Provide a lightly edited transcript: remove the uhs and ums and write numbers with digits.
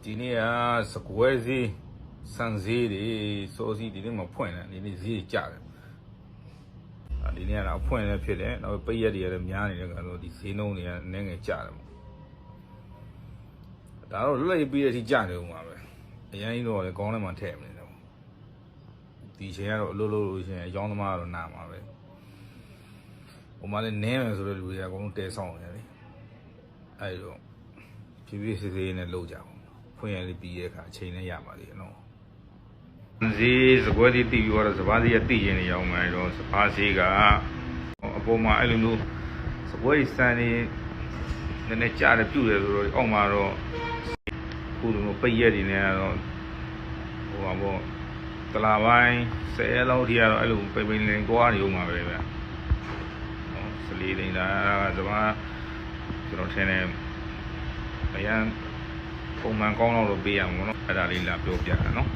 ဒီနေ့ကစကွဲဈေးစံဈေးတွေစောစီဒီနေ့မဖွင့်တယ်ဒီနေ့ဈေးကျတယ်ဒီနေ့ကတော့ဖွင့်နေဖြစ်တယ်နောက်ပိတ်ရက်တွေလည်းများနေတယ်ကတော့ဒီဈေးနှုန်းတွေကနည်းငယ်ကျတယ်ပေါ့ဒါတော့လွတ်လပ်ပြီးတဲ့အထိကျနေဦးမှာပဲအရင်ကြီးတော့လည်းကောင်းလည်းမှထည့်မနေတော့ဒီချိန်ကတော့အလုပ်လုပ်လို့ရှိရင်အကြောင်းသမားကတော့နာမှာပဲဟိုမှာလည်းနည်းမယ်ဆိုတော့လူတွေကအကုန်လုံးတဲဆောင်နေတယ်လေအဲ့တော့ဖြည်းဖြည်းစစ်စစ်နဲ့လုပ်ကြအောင်ဖွင့်ရလေးပြီးရဲ့အခါအချိန်နဲ့ရပါသေးတယ်နော်ဈေးစကွဲသေးတည်ပြီးတော့စပားဈေးကတည်ရင်နေအောင်မယ်တော့စပားဈေးကအပေါ်မှာအဲ့လိုမျိုးစကွဲစံနေနည်းနည်းကြားတယ်ပြုတ်တယ်ဆိုတော့အောက်မှာတော့ခုလိုပိတ်ရက်တွေနဲ့ကတော့ဟိုပါပေါ့တလာပိုင်း10လောက်ထိကတော့အဲ့လိုပိတ်ပိတ်လင်းသွားနေဦးမှာပဲဗျနော်14လိမ့်တာစပားကျွန်တော်ထင်တယ်အရန်ပုံမှန်ကောင်းတော့ပေးရမှာပေါ့နော်အဲ့ဒါလေးလာပြောပြတာနော်